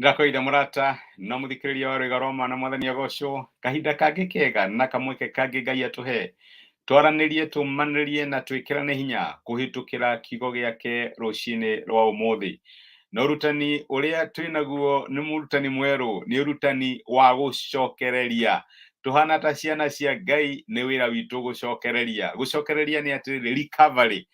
Ndakoida murata no muthikiriria wa Rwĩga rwa Mwana Mwathani agocwo kahinda kangĩ kega na kamweke kangĩ Ngai atuhe twaranĩrie tũmanĩrie na twĩkĩrane hinya kũhĩtũkĩra kiugo gĩake rũcinĩ rwa ũmũthĩ. Na ũrutani ũrĩa twĩnaguo nĩ mũrutani mwerũ, nĩ ũrutani wa gũcokereria. Tuhana ta ciana cia Ngai, nĩ wĩra witũ gũcokereria. Gũcokereria nĩ atĩrĩrĩ, recovery.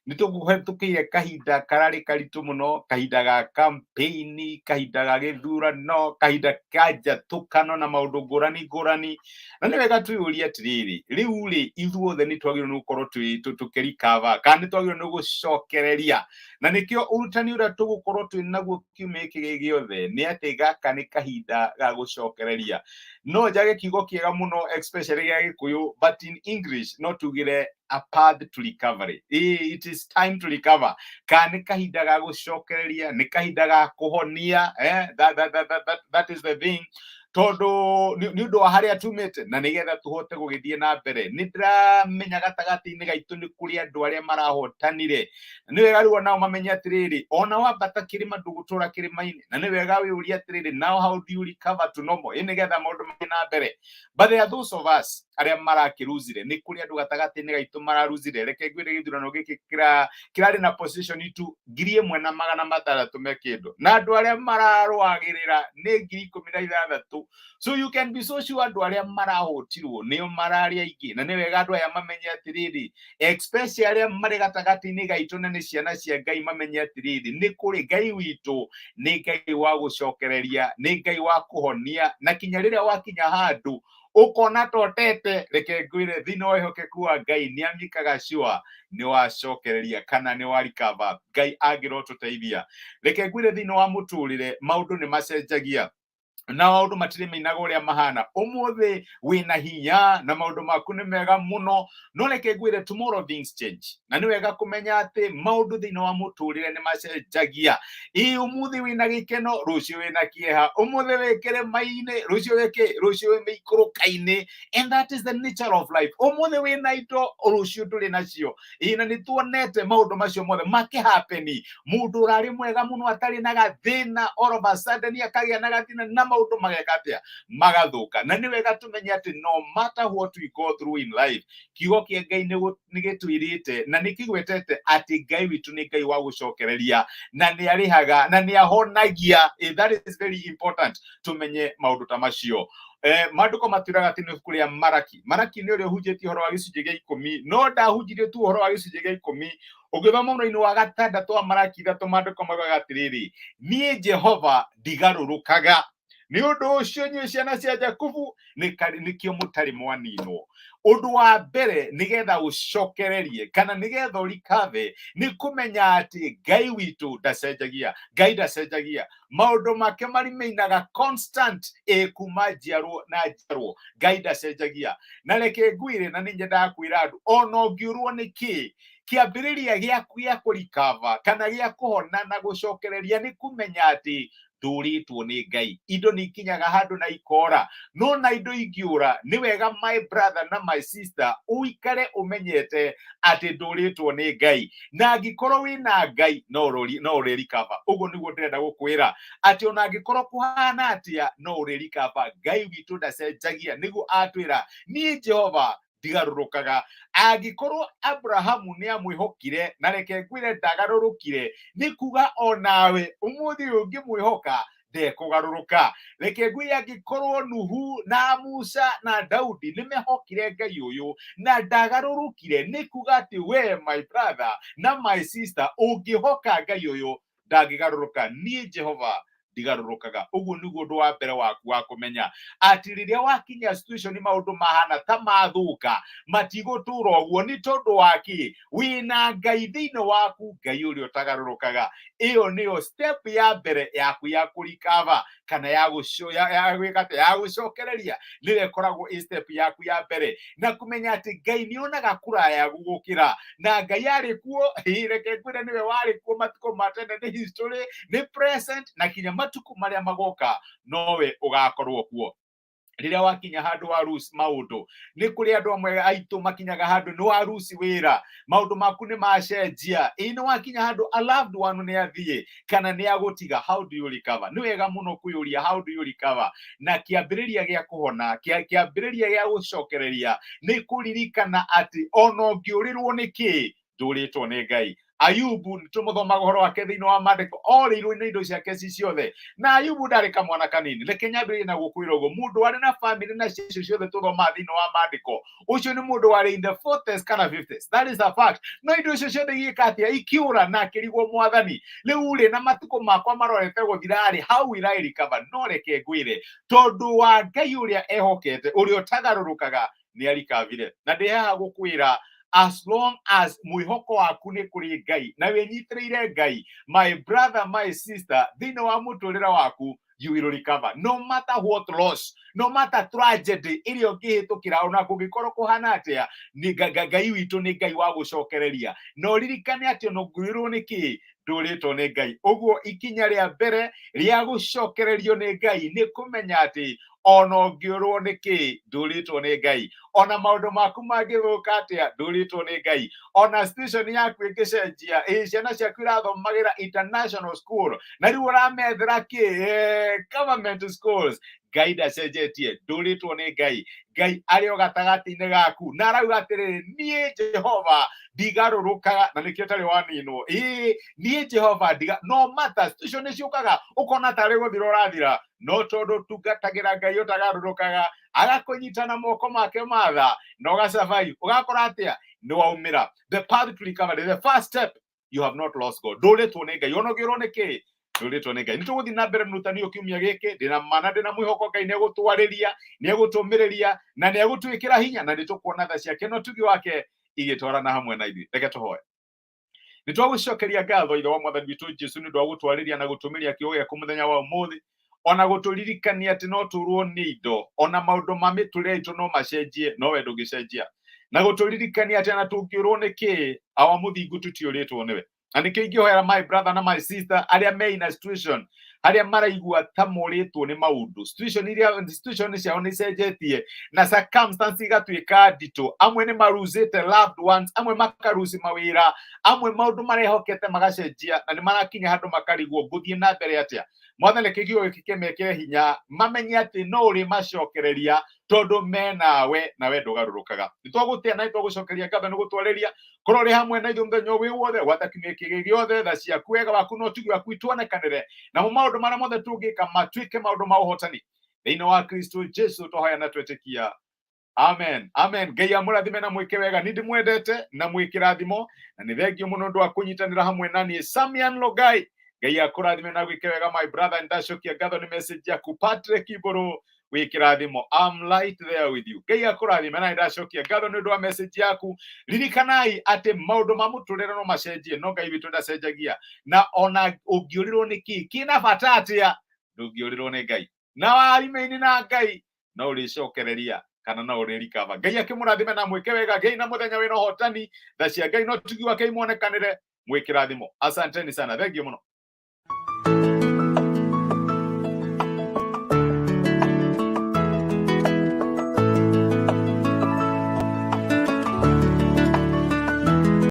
Nĩtũkũhetũkĩire kahinda kararĩ karitũ mũno, kahinda ga campaign, kahinda ga gĩthurano, kahinda ka njatũkano na maũndũ ngũrani ngũrani. Na nĩ wega twĩyũrie atĩrĩrĩ, rĩu rĩ ithuothe nĩtwagĩrĩirwo nĩ gũkorwo tũkĩrecover, kana nĩtwagĩrĩirwo nĩ gũcokereria. Na nĩkĩo ũrutani ũrĩa tũgũkorwo twĩnaguo kiumia gĩkĩ gĩothe nĩ atĩ gaka nĩ kahinda ga gũcokereria. No njage kiugo kĩega mũno especially gĩa Gĩkũyũ, but in English no tugire a path to recovery. It is time to recover. Kana nĩ kahinda ga gũcokereria, nĩ kahinda ga kũhonia, that is the thing. Tondũ nĩ ũndũ wa harĩa tumĩte na nĩgetha tũhote gũgĩthiĩ na mbere. Nĩndĩramenya gatagatĩ-inĩ gaitũ nĩ kũrĩ andũ arĩa marahotanire. Nĩ wega rĩu onao mamenye atĩrĩrĩ, ona wambata kĩrĩma ndũgũtũra kĩrĩma-inĩ. Na nĩ wega wĩyũrie atĩrĩrĩ, now how do you recover to normal? Nĩgetha maũndũ mathiĩ na mbere. But there are those of us arĩa marakĩruzire. Nĩ kũrĩ andũ gatagatĩ-inĩ gaitũ mararuzire. Reke ngwĩre gĩthurano gĩkĩ kĩrarĩ na position itu 1,600 me kĩndũ. Na andũ arĩa mararũagĩrĩra nĩ 16,000. So you can be so sure andũ arĩa marahotirwo nĩo mararĩ aingĩ. Na nĩ wega andũ aya mamenye atĩrĩrĩ, especially arĩa marĩ gatagatĩ-inĩ gaitũ na nĩ ciana cia Ngai, mamenye atĩrĩrĩ, nĩ kũrĩ Ngai witũ nĩ Ngai wa gũcokereria, nĩ Ngai wa kũhonia, na kinya rĩrĩa wakinya handũ ũkona totete, reke ngwĩre thĩinĩ wa wĩhokeku wa Ngai nĩ amikaga sure nĩ wacokereria kana nĩ wa recover. Ngai angĩrotũteithia. Reke ngwĩre thĩinĩ wa mũtũrĩre maũndũ nĩ macenjagia na maũndũ matirĩ meinaga ũrĩa mahana. Ũmũthĩ wĩna hinya na maũndũ maku nĩ mega mũno, no reke ngwĩre tomorrow things change. Na nĩ wega kũmenya atĩ maũndũ thĩinĩ wa mũtũrĩre nĩ macenjagia. Ũmũthĩ wĩna gĩkeno, rũciũ wĩna kĩeha. Ũmũthĩ wĩ kĩrĩma-inĩ, rũciũ wĩ mĩikũrũka-inĩ. And that is the nature of life. Ũmũthĩ wĩna indo, rũciũ ndũrĩ nacio. Na nĩ tuonete maũndũ macio mothe makĩhapeni. Mũndũ ũrarĩ mwega mũno atarĩ na gathĩna, all of a sudden akagĩa na gathĩna na maũndũ mageka atĩa, magathũka. Na nĩ wega tũmenye atĩ no matter what we go through in life, kiugo kĩa Ngai nĩ gĩtwĩrĩte na nĩ kĩgwetete atĩ Ngai witũ nĩ Ngai wa gũcokereria, na nĩ arĩhaga na nĩ ahonagia. That is very important tũmenye maũndũ ta macio. Maandĩko matwĩraga atĩ nĩ ibuku rĩa Maraki nĩ ũrĩa ũhunjĩtie ũhoro wa gĩcunjĩ gĩa 10, no ndahunjirie tu ũhoro wa gĩcunjĩ gĩa 10. Ũngĩthoma mũno-inĩ wa 6 wa Maraki 3, maandĩko maugaga atĩrĩrĩ, niĩ Jehova ndigarũrũkaga. Nĩ ũndũ ũcio inyuĩ ciana cia Jakubu nĩkĩo mũtarĩ mwaninwo. Ũndũ wa mbere nĩgetha ũcokererie kana nĩgetha ũrikave nĩ kũmenya atĩ Ngai witũ ndacenjagia. Ngai ndacenjagia. Maũndũ make marimeinaga constant kuma njiarwo na njiarwo. Ngai ndacenjagia. Na reke ngwĩre na nĩ nyendaga kwĩra andũ, ona ũngĩũrwo nĩkĩĩ, kĩambĩrĩria gĩaku gĩa kũrikava kana gĩa kũhona na gũcokereria nĩ kũmenya atĩ ndũrĩtwo nĩ Ngai. Indo nĩ ikinyaga handũ na ikora, no na indo ingĩũra nĩ wega my brother na my sister ũikare ũmenyete atĩ ndũrĩtwo nĩ Ngai. Na angĩkorwo wĩna Ngai no ũrĩrikava. Ũguo nĩguo ndĩrenda gũkwĩra atĩ ona angĩkorwo kũhana atĩa no ũrĩrikava. Ngai witũ ndacenjagia, nĩguo atwĩra niĩ Jehova ndigarũrũkaga. Angĩkorwo Abrahamu nĩ amwĩhokire na reke ngwĩre ndagarũrũkire, nĩ kuga onawe ũmũthĩ ũyũ ũngĩmwĩhoka ndekũgarũrũka. Reke ngwĩre angĩkorwo Nuhu na Musa na Daudi nĩ mehokire Ngai ũyũ na ndagarũrũkire, nĩ kuga atĩ we my brother na my sister ũngĩhoka Ngai ũyũ ndangĩgarũrũka. Niĩ Jehova ndigarũrũkaga. Ũguo nĩguo ũndũ wa mbere waku wa kũmenya atĩ rĩrĩa wakinya situation maũndũ mahana ta mathũka, matigũtũra ũguo. Nĩ tondũ waki wĩna Ngai thĩinĩ waku, Ngai ũrĩa ũtagarũrũkaga. Ĩyo nĩyo step ya mbere yaku ya kũrikava kana ya gũcokereria. Nĩyo ĩkoragwo step yaku ya mbere, na kũmenya atĩ Ngai nĩonaga kũraya gũgũkĩra. Na Ngai arĩ kuo, reke ngwĩre nĩwe warĩ kuo matukũ ma tene, nĩ history, nĩ present na kinya matukũ marĩa magoka nowe ũgakorwo kuo. rĩrĩa wakinya handũ wa lose maũndũ nĩ kũrĩ andũ amwe aitũ makinyaga handũ nĩ wa lose wĩra maũndũ maku nĩ macenjia nĩ wakinya handũ a loved one nĩ athiĩ kana nĩ agũtiga how do you recover nĩ wega mũno kwĩyũria how do you recover na kĩambĩrĩria gĩa kũhona kĩambĩrĩria gĩa gũcokereria nĩ kũririkana atĩ ona ũngĩũrĩrwo nĩkĩĩ ndũrĩtwo nĩ Ngai. Ayubu nĩtũmũthomaga ũhoro wake thĩinĩ wa mandĩko orĩirwo nĩ indo ciake ciothe na Ayubu ndarĩ kamwana kanini reke nyambĩrĩrie na gũkwĩra ũguo mũndũ warĩ na family na cicio ciothe tũthomaga thĩinĩ wa mandĩko ũcio nĩ mũndũ warĩ in the 40s kana 50s, that is a fact. No indo icio ciothe igĩka atĩa ikiũra na akĩrigwo mwathani rĩu rĩ na matukũ makwa marorete gũthira-rĩ how will I recover no reke ngwĩre tondũ wa Ngai ũrĩa ehokete ũrĩa ũtagarũrũkaga nĩ arikavire na ndĩ haha gũkwĩra as long as mwĩhoko waku nĩ kũrĩ Ngai na wĩnyitĩrĩire Ngai, my brother my sister thĩinĩ wa mũtũrĩre waku you will recover no matter what loss, no matter tragedy ĩrĩa ũngĩhĩtũkĩra ona kũngĩkorwo kũhana atĩa Ngai witũ nĩ Ngai wa gũcokereria no ririkane atĩ ona ũngĩũrĩrwo nĩkĩĩ ndũrĩtwo nĩ Ngai. Ũguo ikinya rĩa mbere rĩa gũcokererio nĩ Ngai nĩ kũmenya atĩ ona ũngĩũrwo nĩkĩĩ ndũrĩtwo nĩ Ngai, ona maũndũ maku mangĩthũka atĩa ndũrĩtwo nĩ Ngai, ona situation yaku ĩngĩcenjia ciana ciaku irathomagĩra international school na rĩu ũramethera government schools Ngai ndacenjetie ndũrĩtwo nĩ Ngai. Ngai arĩ o gatagatĩ-inĩ gaku na arauga atĩrĩrĩ niĩ Jehova ndigarũrũkaga na nĩkĩo ũtarĩ waninwo niĩ Jehova no matter situation nĩciũkaga ũkona tarĩ gũthira ũrathira no tondũ tungatagĩra Ngai ũtagarũrũkaga agakũnyita na moko make matha na ũgasurvive ũgakora atĩa nĩ waumĩra. The path to recovery, the first step, you have not lost God. Ndũrĩtwo nĩ Ngai ona ũngĩũrwo nĩkĩĩ ndũrĩtwo nĩ Ngai. Nĩtũgũthiĩ na mbere mũrutani ũyũ kiumia gĩkĩ ndĩna mana ndĩna mwĩhoko Ngai nĩegũtwarĩria nĩegũtũmĩrĩria na nĩegũtwĩkĩra hinya na nĩtũkuona tha ciake no tugi wake igĩtwarana hamwe na ithuĩ. Reke tũhoe. Nĩtwagũcokeria ngatho ithe wa mwathani witũ Jesũ nĩ ũndũ wa gũtwarĩria na gũtũmĩria kiugo gĩaku mũthenya wa ũmũthĩ ona gũtũririkania atĩ no tũrwo nĩ indo ona maũndũ ma mĩtũrĩre itũ no macenjie no we ndũngĩcenjia na gũtũririkania atĩ ona tũngĩũrwo nĩkĩĩ awa mũthingu tũtiũrĩtwo nĩwe. Na nĩkĩo ingĩhoera my brother na my sister arĩa me in a situation arĩa maraigua ta morĩtwo nĩ maũndũ situation ciao nĩ cenjetie na circumstance igatuĩka nditũ, amwe nĩ maruzĩte loved ones, amwe makaruzi mawĩra, amwe maũndũ marehokete magacenjia na nĩ marakinya handũ makarigwo ngũthiĩ na mbere atĩa. Mwathani reke kiugo gĩkĩ kĩmekĩre hinya mamenye atĩ no ũrĩ macokereria tondũ me nawe na we ndũgarũrũkaga. Nĩtwagũtĩa na nĩtwagũcokeria ngatho nĩ gũtwarĩria korwo ũrĩ hamwe na ithuĩ mũthenya wĩ wothe gwata kiumia kĩgĩ gĩothe tha ciaku wega waku no tugi waku ituonekanĩre namo maũndũ marĩa mothe tũngĩka matuĩke maũndũ ma ũhotani thĩinĩ wa Kristo Jesũ twahoya na twetĩkia amen amen. Ngai amũrathime na mwĩke wega nĩ ndĩmwendete na mwĩkĩrathimo na nĩ thengio mũno ũndũ wa kũnyitanĩra hamwe naniĩ Samian Logai. Ngai akũrathime na gwĩke wega my brother. Ndacokia ngatho nĩ message yaku Patrick Ibũrũ wĩkĩrathimo I'm right there with you. Ngai akũrathime na ndacokia ngatho nĩ ũndũ wa message yaku. Ririkanai atĩ maũndũ ma mũtũrĩre no macenjie no Ngai witũ ndacenjagia na ona ũngĩũrĩrwo nĩkĩĩ kĩna bata atĩa ndũngĩũrĩrwo nĩ Ngai na warimaini na Ngai no ũrĩcokereria kana no ũrĩ recover. Ngai akĩmũrathime na mwĩke wega. Ngai na mũthenya wĩna ũhotani tha cia Ngai no tugi wake imuonekanĩre mwĩkĩrathimo. Asanteni sana, thengio mũno.